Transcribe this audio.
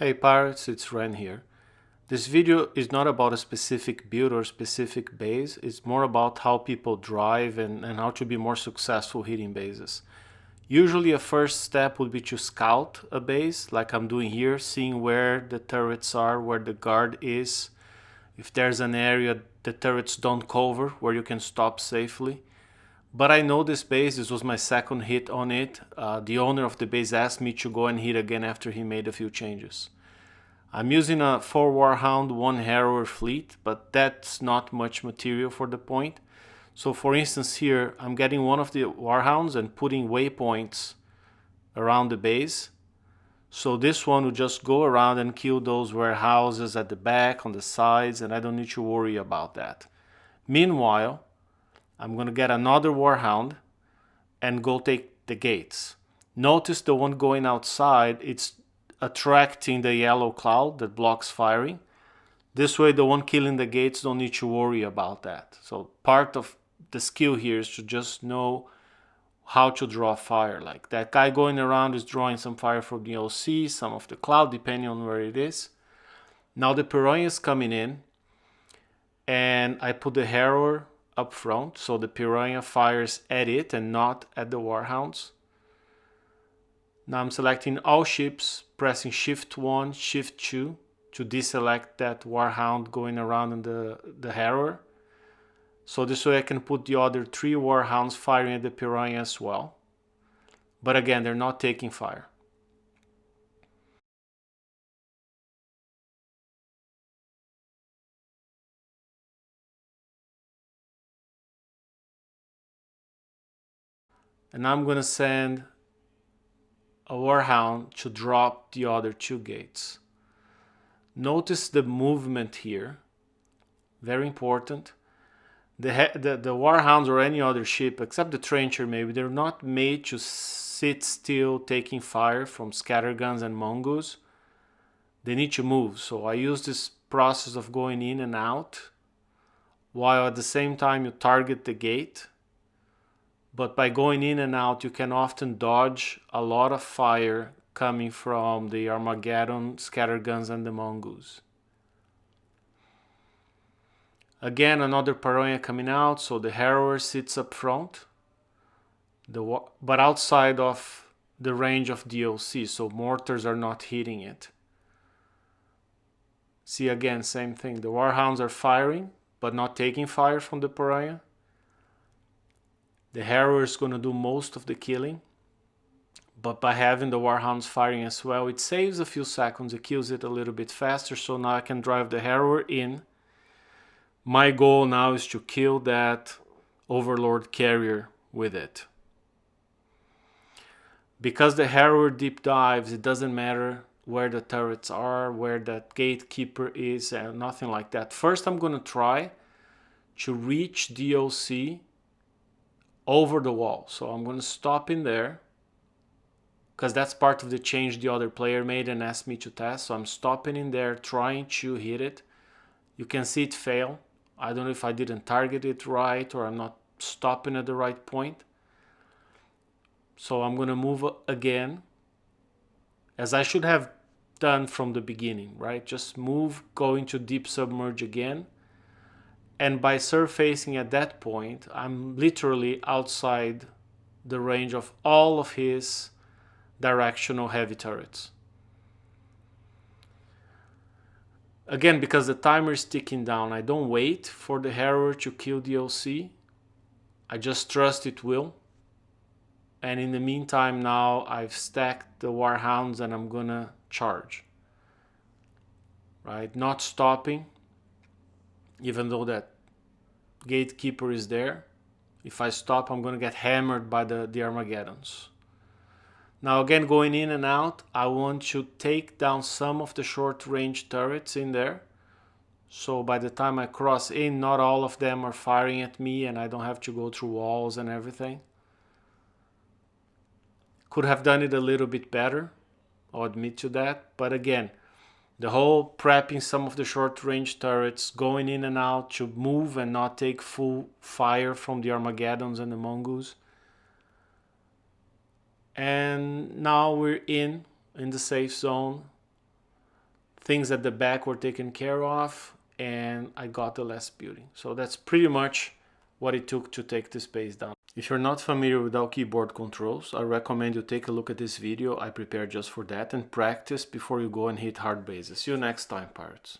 Hey pirates, it's Ren here. This video is not about a specific build or specific base, it's more about how people drive and how to be more successful hitting bases. Usually a first step would be to scout a base, like I'm doing here, seeing where the turrets are, where the guard is, if there's an area the turrets don't cover where you can stop safely. But I know this base, this was my second hit on it. The owner of the base asked me to go and hit again after he made a few changes. I'm using a 4 Warhound, 1 Harrower fleet, but that's not much material for the point. So for instance here, I'm getting one of the Warhounds and putting waypoints around the base. So this one will just go around and kill those warehouses at the back, on the sides, and I don't need to worry about that. Meanwhile, I'm going to get another Warhound and go take the gates. Notice the one going outside, it's attracting the yellow cloud that blocks firing. This way the one killing the gates don't need to worry about that. So part of the skill here is to just know how to draw fire. Like that guy going around is drawing some fire from the OC, some of the cloud, depending on where it is. Now the Piranhas coming in, and I put the Harrower up front, so the Piranha fires at it and not at the Warhounds. Now I'm selecting all ships, pressing Shift 1, Shift 2 to deselect that Warhound going around in the Harrower. So this way I can put the other 3 Warhounds firing at the Piranha as well. But again, they're not taking fire. And I'm going to send a Warhound to drop the other 2 gates. Notice the movement here, very important. The Warhounds or any other ship, except the Trencher maybe, they're not made to sit still taking fire from scatterguns and mongoose. They need to move, so I use this process of going in and out, while at the same time you target the gate. But by going in and out, you can often dodge a lot of fire coming from the Armageddon, scatterguns, and the mongoose. Again, another Piranha coming out, so the Harrower sits up front, but outside of the range of DOC, so mortars are not hitting it. See again, same thing. The Warhounds are firing, but not taking fire from the Piranha. The Harrower is going to do most of the killing, but by having the Warhounds firing as well, it saves a few seconds, it kills it a little bit faster, so now I can drive the Harrower in. My goal now is to kill that Overlord carrier with it. Because the Harrower deep dives, it doesn't matter where the turrets are, where that gatekeeper is, and nothing like that. First I'm going to try to reach DOC over the wall. So I'm going to stop in there, because that's part of the change the other player made and asked me to test. So I'm stopping in there, trying to hit it. You can see it fail. I don't know if I didn't target it right or I'm not stopping at the right point. So I'm going to move again, as I should have done from the beginning, right? Just move, go into deep submerge again. And by surfacing at that point, I'm literally outside the range of all of his directional heavy turrets. Again, because the timer is ticking down, I don't wait for the Harrower to kill the OC. I just trust it will. And in the meantime now, I've stacked the Warhounds and I'm gonna charge. Right? Not stopping, even though that gatekeeper is there. If I stop, I'm going to get hammered by the Armageddons. Now again, going in and out, I want to take down some of the short range turrets in there. So by the time I cross in, not all of them are firing at me and I don't have to go through walls and everything. Could have done it a little bit better, I'll admit to that. But again, the whole prepping some of the short range turrets, going in and out to move and not take full fire from the Armageddons and the mongoose. And now we're in the safe zone. things at the back were taken care of, and I got the last building. So that's pretty much what it took to take this base down. If you're not familiar with all keyboard controls, I recommend you take a look at this video I prepared just for that and practice before you go and hit hard bases. See you next time, pirates.